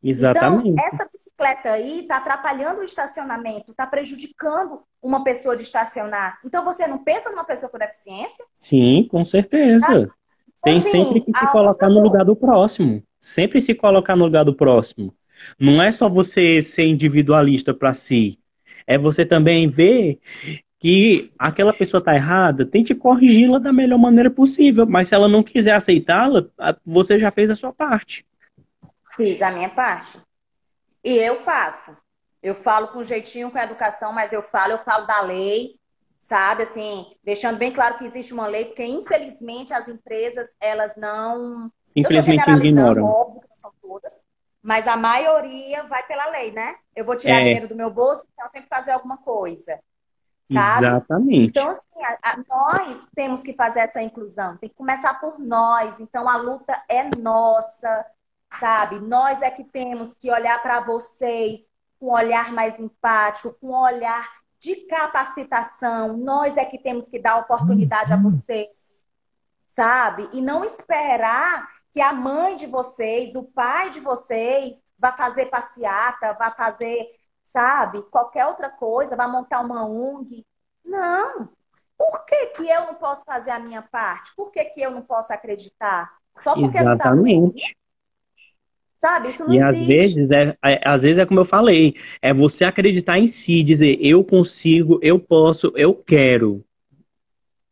Então, exatamente. essa bicicleta aí está atrapalhando o estacionamento, está prejudicando uma pessoa de estacionar. Então, você não pensa numa pessoa com deficiência? Sim, com certeza. Então, Tem sempre assim, que se a colocar outra no lugar coisa. do próximo. Sempre se colocar no lugar do próximo. Não é só você ser individualista para si. É você também ver que aquela pessoa está errada, tente corrigi-la da melhor maneira possível. Mas se ela não quiser aceitá-la, você já fez a sua parte. Fiz a minha parte. E eu faço. Eu falo com jeitinho, com educação, mas eu falo da lei, sabe? Assim, deixando bem claro que existe uma lei, porque infelizmente as empresas, elas não. Eu estou Simplesmente generalizando, ignoram. óbvio que não são todas, mas a maioria vai pela lei, né? Eu vou tirar É, dinheiro do meu bolso, então eu tenho que fazer alguma coisa, sabe? Então, exatamente. assim, nós temos que fazer essa inclusão, tem que começar por nós. Então, a luta é nossa, sabe? Nós é que temos que olhar para vocês com um olhar mais empático, com um olhar de capacitação. Nós é que temos que dar oportunidade a vocês, sabe? E não esperar que a mãe de vocês, o pai de vocês, vá fazer passeata, vá fazer, sabe, qualquer outra coisa, vá montar uma ONG. Não. Por que que eu não posso fazer a minha parte? Por que que eu não posso acreditar? Só porque não está doendo? Exatamente. Sabe? Isso não E às existe. vezes às vezes é como eu falei, é você acreditar em si, dizer eu consigo, eu posso, eu quero.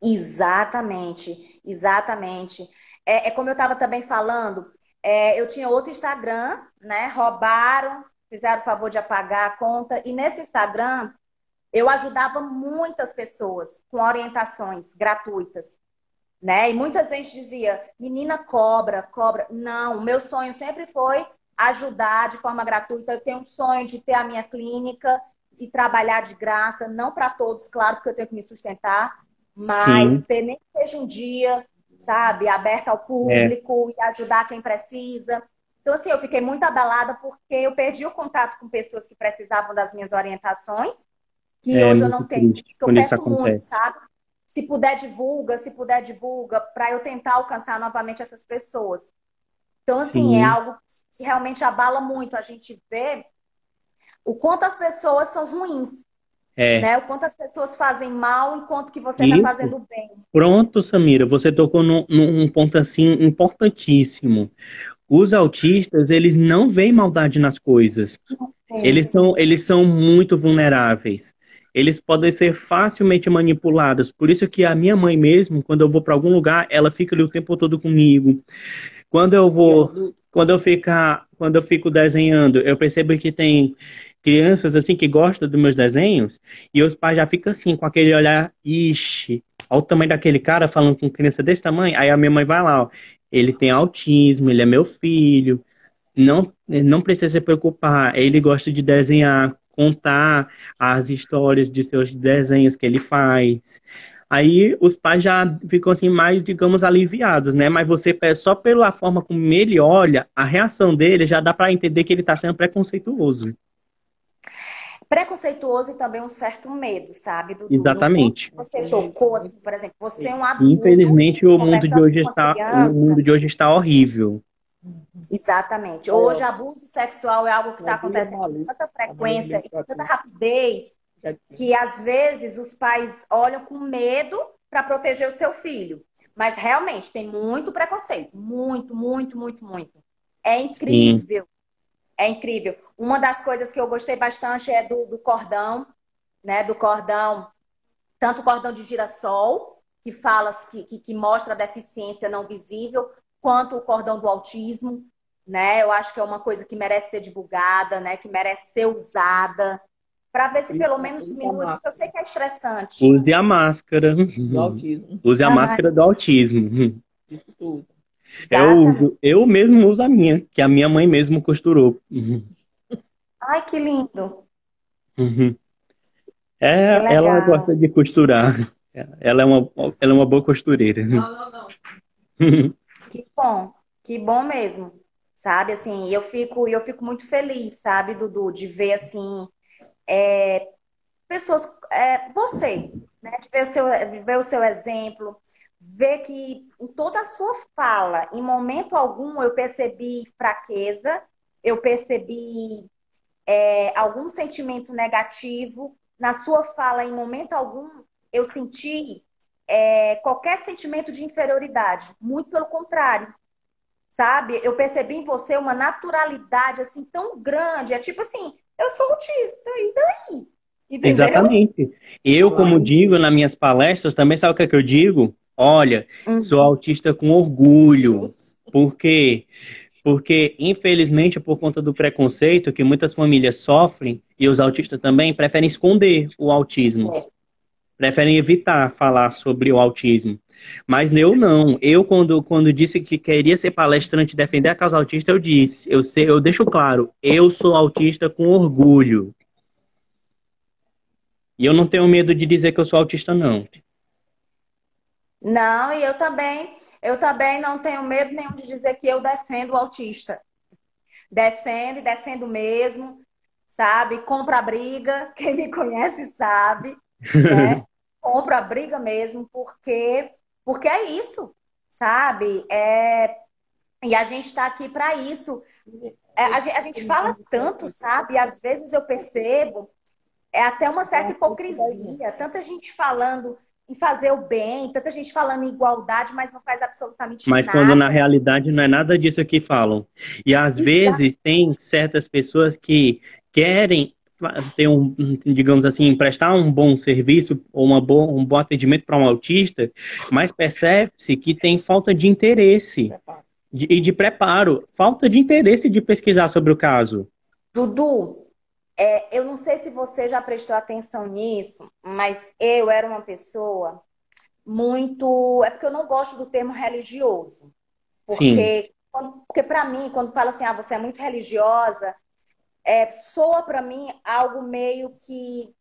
Exatamente, exatamente. É como eu estava também falando, eu tinha outro Instagram, né? Roubaram, fizeram o favor de apagar a conta, e nesse Instagram eu ajudava muitas pessoas com orientações gratuitas, né? E muita gente dizia, menina, cobra, cobra. Não, o meu sonho sempre foi ajudar de forma gratuita. Eu tenho um sonho de ter a minha clínica e trabalhar de graça, não para todos, claro, porque eu tenho que me sustentar, mas Sim, ter nem que seja um dia, sabe, aberto ao é, público e ajudar quem precisa. Então, assim, eu fiquei muito abalada porque eu perdi o contato com pessoas que precisavam das minhas orientações, que é hoje eu muito não tenho, triste isso que eu quando isso peço muito, acontece. sabe? Se puder, divulga, para eu tentar alcançar novamente essas pessoas. Então, assim, é Sim, algo que realmente abala muito. A gente vê o quanto as pessoas são ruins, é. né? O quanto as pessoas fazem mal enquanto que você está Isso. fazendo bem. Pronto, Samira, você tocou num ponto assim importantíssimo. Os autistas, eles não veem maldade nas coisas. Sim. Eles são muito vulneráveis. Eles podem ser facilmente manipulados. Por isso que a minha mãe mesmo, quando eu vou para algum lugar, ela fica ali o tempo todo comigo. Quando eu fico desenhando, eu percebo que tem crianças assim que gostam dos meus desenhos e os pais já ficam assim com aquele olhar, ixi, olha o tamanho daquele cara falando com criança desse tamanho. Aí a minha mãe vai lá, ó, ele tem autismo, ele é meu filho. Não precisa se preocupar. Ele gosta de desenhar, contar as histórias de seus desenhos que ele faz. Aí os pais já ficam assim mais, digamos, aliviados, né? Mas você só pela forma como ele olha, a reação dele já dá para entender que ele está sendo preconceituoso. Preconceituoso e também um certo medo, sabe, Dudu? No ponto que Exatamente. você tocou, assim, por exemplo, você é um adulto Infelizmente conversando com uma o mundo criança. de hoje está horrível. Exatamente. Hoje, abuso sexual é algo que está acontecendo com tanta frequência e com tanta rapidez que, às vezes, os pais olham com medo para proteger o seu filho. Mas, realmente, tem muito preconceito. Muito, muito, muito, muito. É Sim. incrível. É incrível. Uma das coisas que eu gostei bastante é do cordão, né? Do cordão, tanto o cordão de girassol, que fala que mostra a deficiência não visível, quanto o cordão do autismo, né? Eu acho que é uma coisa que merece ser divulgada, né? Que merece ser usada, para ver se pelo menos diminui, porque eu sei que é estressante. Use a máscara. Use a Ah, máscara do autismo. exatamente. Eu mesmo uso a minha, que a minha mãe mesmo costurou. Ai, que lindo. Que Ela legal. gosta de costurar. Ela é uma boa costureira. Que bom mesmo. Sabe, assim, eu fico muito feliz, sabe, Dudu, de ver, assim, pessoas, você, né, de ver o seu exemplo, ver que em toda a sua fala, em momento algum, eu percebi fraqueza, eu percebi algum sentimento negativo, na sua fala, em momento algum, eu senti qualquer sentimento de inferioridade, muito pelo contrário. Sabe? Eu percebi em você uma naturalidade assim tão grande. É tipo assim, eu sou autista, e daí? Entendeu? Exatamente. Eu, como digo nas minhas palestras, também sabe o que é que eu digo? Olha, sou Uhum. autista com orgulho. Por quê? Porque, infelizmente, por conta do preconceito que muitas famílias sofrem, e os autistas também, preferem esconder o autismo. Preferem evitar falar sobre o autismo. Mas eu não. Eu, quando disse que queria ser palestrante e defender a causa autista, eu disse, eu deixo claro, eu sou autista com orgulho. E eu não tenho medo de dizer que eu sou autista, não. Não, e eu também não tenho medo nenhum de dizer que eu defendo o autista. Defendo e defendo mesmo, sabe? Compra a briga, quem me conhece sabe, né? Compra a briga mesmo, porque é isso, sabe? E a gente está aqui para isso. A gente fala tanto, sabe? E às vezes eu percebo até uma certa hipocrisia. Tanta gente falando em fazer o bem, tanta gente falando em igualdade, mas não faz absolutamente Mas quando na nada. realidade não é nada disso que falam. E às vezes tem certas pessoas que querem ter digamos assim, prestar um bom serviço ou um bom atendimento para um autista, mas percebe-se que tem falta de interesse e de preparo, falta de interesse de pesquisar sobre o caso. Dudu, eu não sei se você já prestou atenção nisso, mas eu era uma pessoa muito. É porque eu não gosto do termo religioso, Sim, porque Porque para mim, quando fala assim, ah, você é muito religiosa, soa para mim algo meio que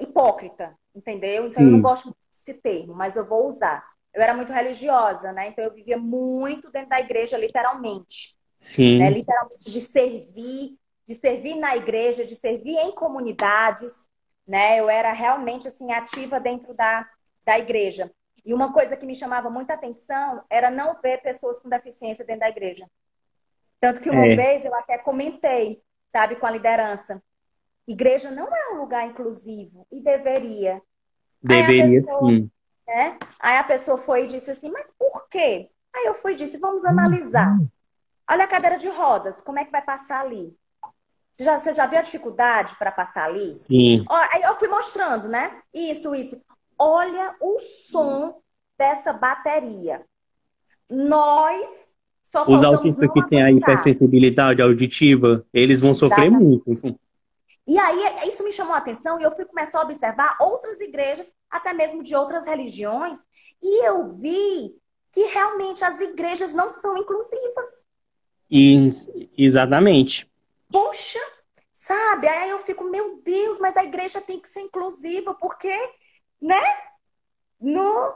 hipócrita, entendeu? Então eu não Sim, gosto desse termo, mas eu vou usar. Eu era muito religiosa, né? Então eu vivia muito dentro da igreja, literalmente, né? sim, Literalmente de servir na igreja, de servir em comunidades, né? Eu era realmente assim ativa dentro da igreja. E uma coisa que me chamava muita atenção era não ver pessoas com deficiência dentro da igreja. Tanto que uma é, vez eu até comentei, sabe, com a liderança. Igreja não é um lugar inclusivo e deveria. Aí a deveria pessoa, sim. né? Aí a pessoa foi e disse assim, mas por quê? Aí eu fui e disse, vamos analisar. Olha a cadeira de rodas, como é que vai passar ali? Você já viu a dificuldade para passar ali? Sim. Ó, aí eu fui mostrando, né? Isso. Olha o som dessa bateria. Nós só Os faltamos autistas não que têm a aguentar. hipersensibilidade auditiva, eles vão sofrer Exatamente. muito. E aí, isso me chamou a atenção e eu fui começar a observar outras igrejas, até mesmo de outras religiões, e eu vi que realmente as igrejas não são inclusivas. E, exatamente. Poxa, sabe? Aí eu fico, meu Deus, mas a igreja tem que ser inclusiva, porque, né? No...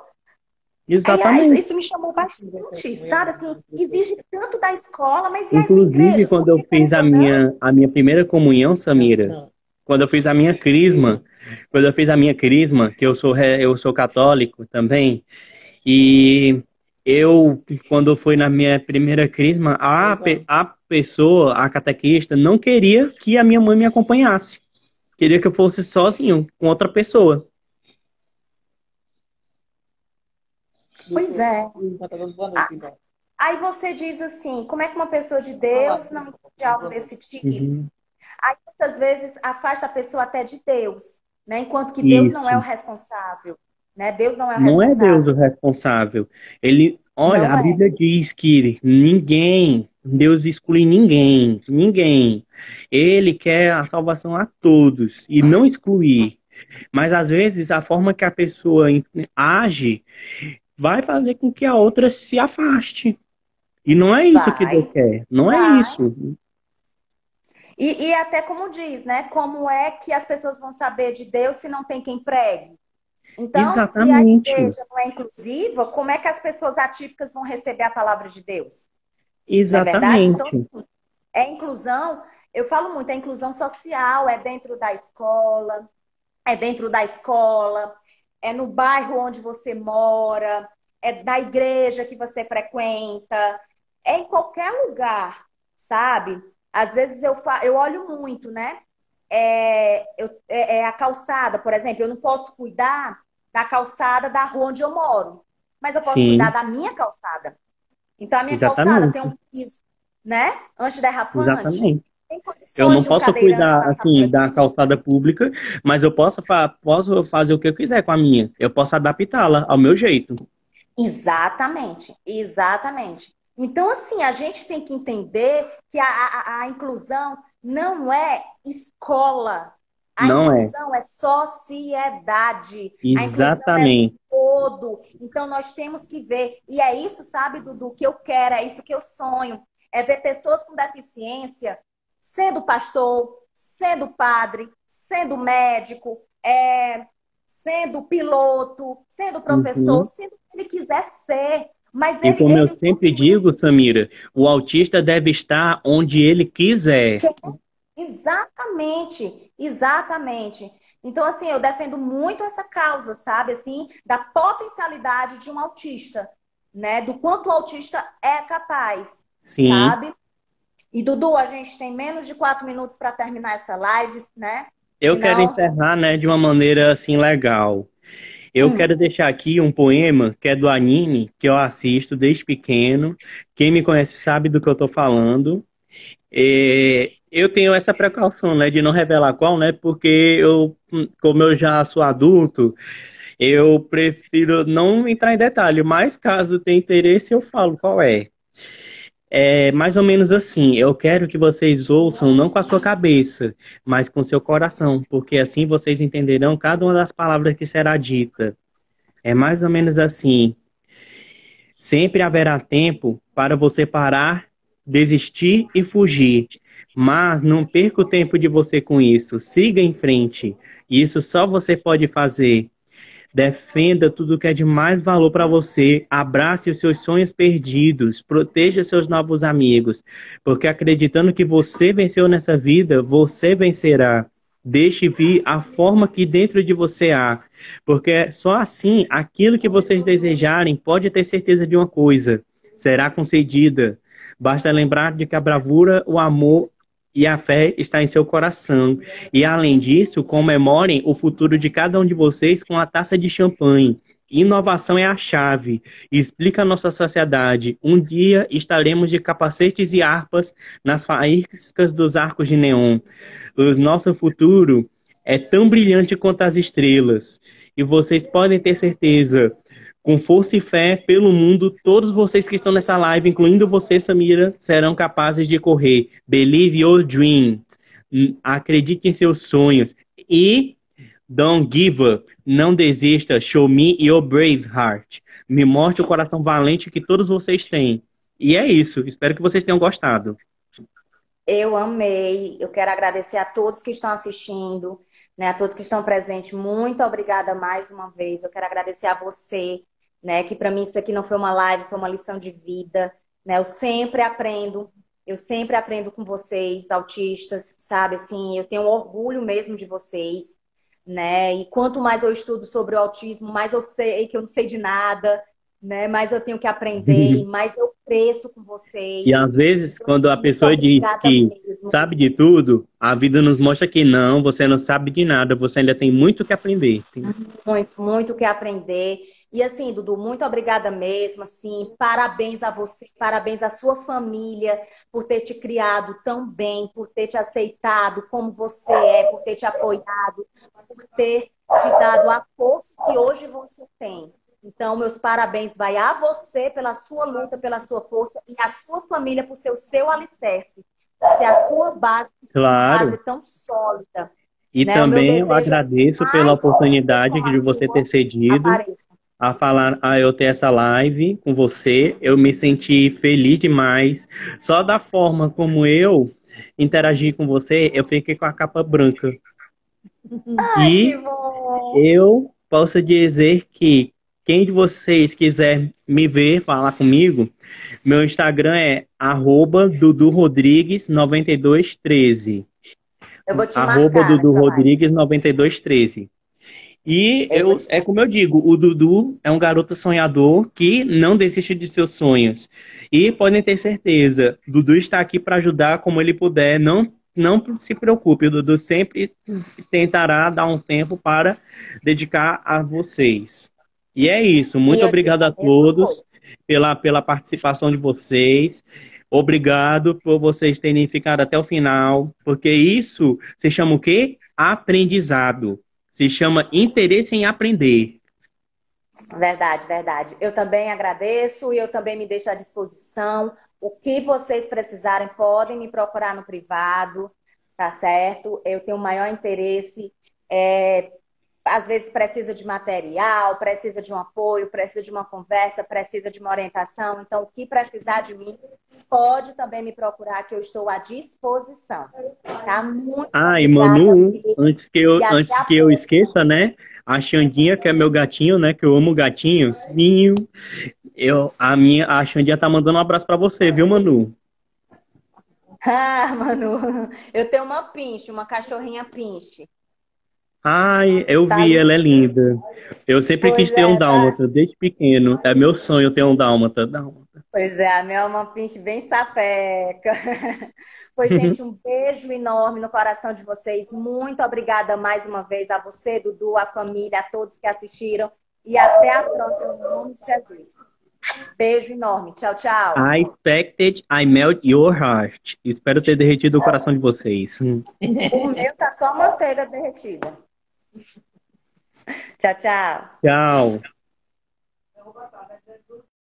Aí Exatamente. isso me chamou bastante, sabe? Assim, exige tanto da escola, mas e as Inclusive, igrejas? quando Porque, eu fiz querendo ou não, a minha primeira comunhão, Samira, quando eu fiz a minha crisma, quando eu fiz a minha crisma, que eu sou católico também, e eu, quando fui na minha primeira crisma, a pessoa, a catequista, não queria que a minha mãe me acompanhasse. Queria que eu fosse sozinho, com outra pessoa. pois é. Aí você diz assim, como é que uma pessoa de Deus não entende algo desse tipo? Uhum. Aí muitas vezes afasta a pessoa até de Deus, né? Enquanto que Deus não é o Isso. responsável, né? Deus não é o Não é Deus o responsável. responsável. Ele, olha, Não a é. Bíblia diz que ninguém, Deus exclui ninguém, ninguém. Ele quer a salvação a todos e não excluir. Mas às vezes a forma que a pessoa age vai fazer com que a outra se afaste. E não é isso que Deus Vai, quer. Não é vai. isso. E até como diz, né? Como é que as pessoas vão saber de Deus se não tem quem pregue? Então, se a Exatamente. igreja não é inclusiva, como é que as pessoas atípicas vão receber a palavra de Deus? Não é verdade? Então, Exatamente. é inclusão, eu falo muito, é inclusão social, é dentro da escola, é no bairro onde você mora, é da igreja que você frequenta, é em qualquer lugar, sabe? Às vezes eu olho muito, né? É a calçada, por exemplo, eu não posso cuidar da calçada da rua onde eu moro, mas eu posso cuidar Sim, da minha calçada. Então, a minha calçada tem exatamente. um piso, né? Antiderrapante. Exatamente. Tem Eu condições não de um posso cadeirante cuidar, passar por assim, da aqui? calçada pública, mas eu posso fazer o que eu quiser com a minha. Eu posso adaptá-la ao meu jeito. Exatamente, exatamente. Então, assim, a gente tem que entender que a inclusão não é escola, a Não é. inclusão é sociedade, a inclusão é Exatamente. todo. Então, nós temos que ver, e é isso, sabe, Dudu, que eu quero, é isso que eu sonho, é ver pessoas com deficiência sendo pastor, sendo padre, sendo médico, sendo piloto, sendo professor, Uhum. sendo o que ele quiser ser. Mas E como eu ele sempre usufrui digo, Samira, o autista deve estar onde ele quiser. exatamente, exatamente. Então, assim, eu defendo muito essa causa, sabe? Assim, da potencialidade de um autista, né? Do quanto o autista é capaz, Sim. sabe? E, Dudu, a gente tem menos de 4 minutos para terminar essa live, né? Eu quero Senão. encerrar, né, de uma maneira assim legal. Eu quero Hum, deixar aqui um poema que é do anime que eu assisto desde pequeno. Quem me conhece sabe do que eu estou falando. Eu tenho essa precaução, né, de não revelar qual, né, porque eu, como eu já sou adulto, eu prefiro não entrar em detalhe, mas caso tenha interesse, eu falo qual é. É mais ou menos assim, eu quero que vocês ouçam não com a sua cabeça, mas com seu coração, porque assim vocês entenderão cada uma das palavras que será dita. É mais ou menos assim. Sempre haverá tempo para você parar, desistir e fugir. Mas não perca o tempo de você com isso. Siga em frente. Isso só você pode fazer. Defenda tudo que é de mais valor para você. Abrace os seus sonhos perdidos. Proteja seus novos amigos. Porque acreditando que você venceu nessa vida, você vencerá. Deixe vir a forma que dentro de você há. Porque só assim, aquilo que vocês desejarem, pode ter certeza de uma coisa: será concedida. Basta lembrar de que a bravura, o amor e a fé está em seu coração. E além disso, comemorem o futuro de cada um de vocês com a taça de champanhe. Inovação é a chave. Explica a nossa sociedade. Um dia estaremos de capacetes e harpas nas faíscas dos arcos de neon. O nosso futuro é tão brilhante quanto as estrelas. E vocês podem ter certeza, com força e fé pelo mundo, todos vocês que estão nessa live, incluindo você, Samira, serão capazes de correr. Believe your dreams. Acredite em seus sonhos. E don't give up. Não desista. Show me your brave heart. Me mostre o coração valente que todos vocês têm. E é isso. Espero que vocês tenham gostado. Eu amei. Eu quero agradecer a todos que estão assistindo, né, a todos que estão presentes. Muito obrigada mais uma vez. Eu quero agradecer a você, né, que para mim isso aqui não foi uma live, foi uma lição de vida, né? Eu sempre aprendo com vocês, autistas, sabe? Assim, eu tenho orgulho mesmo de vocês, né? E quanto mais eu estudo sobre o autismo, mais eu sei que eu não sei de nada, né? Mais eu tenho que aprender, e mais eu cresço com vocês. E às vezes, Então, quando a muito pessoa diz obrigada que mesmo. sabe de tudo, a vida nos mostra que não, você não sabe de nada, você ainda tem muito que aprender. Muito, muito o que aprender. E assim, Dudu, muito obrigada mesmo, assim, parabéns a você, parabéns à sua família por ter te criado tão bem, por ter te aceitado como você é, por ter te apoiado, por ter te dado a força que hoje você tem. Então, meus parabéns vai a você pela sua luta, pela sua força e a sua família por ser o seu alicerce, por ser a sua base, Claro. base tão sólida. E Né? O meu também eu desejo é que agradeço pela mais pessoas oportunidade como a de você ter sua cedido apareçam. a falar, a eu ter essa live com você. Eu me senti feliz demais. Só da forma como eu interagi com você, eu fiquei com a capa branca. Ai, que E bom! eu posso dizer que quem de vocês quiser me ver, falar comigo, meu Instagram é @dudurodrigues9213. Eu vou te marcar nessa live. @dudurodrigues9213. E Eu vou te é como eu digo, o Dudu é um garoto sonhador que não desiste de seus sonhos. E podem ter certeza, Dudu está aqui para ajudar como ele puder. Não se preocupe, o Dudu sempre tentará dar um tempo para dedicar a vocês. E é isso. E Muito eu digo obrigado a a mesma coisa. todos pela participação de vocês. Obrigado por vocês terem ficado até o final, porque isso se chama o quê? Aprendizado. Se chama interesse em aprender. Verdade, verdade. Eu também agradeço e eu também me deixo à disposição. O que vocês precisarem, podem me procurar no privado, tá certo? Eu tenho o maior interesse. Às vezes precisa de material, precisa de um apoio, precisa de uma conversa, precisa de uma orientação. Então, o que precisar de mim, pode também me procurar, que eu estou à disposição. Tá? Muito Ah, e obrigada Manu, mesmo. E até antes a que eu próxima. esqueça, né? A Xandinha, que é meu gatinho, né? Que eu amo gatinhos. A Xandinha tá mandando um abraço pra você, viu, Manu? Ah, Manu, eu tenho uma pinche, uma cachorrinha pinche. Ai, eu Tá vi, ela é linda. linda. Eu sempre quis Pois ter um é, tá. dálmata, desde pequeno. É meu sonho ter um dálmata. Pois é, a minha é uma pinche bem sapeca. Pois, gente, um beijo enorme no coração de vocês. Muito obrigada mais uma vez a você, Dudu, a família, a todos que assistiram. E até a próxima, em nome de Jesus. Beijo enorme. Tchau, tchau. I expected I melt your heart. Espero ter derretido o coração de vocês. O meu tá só manteiga derretida. Tchau, tchau. Tchau.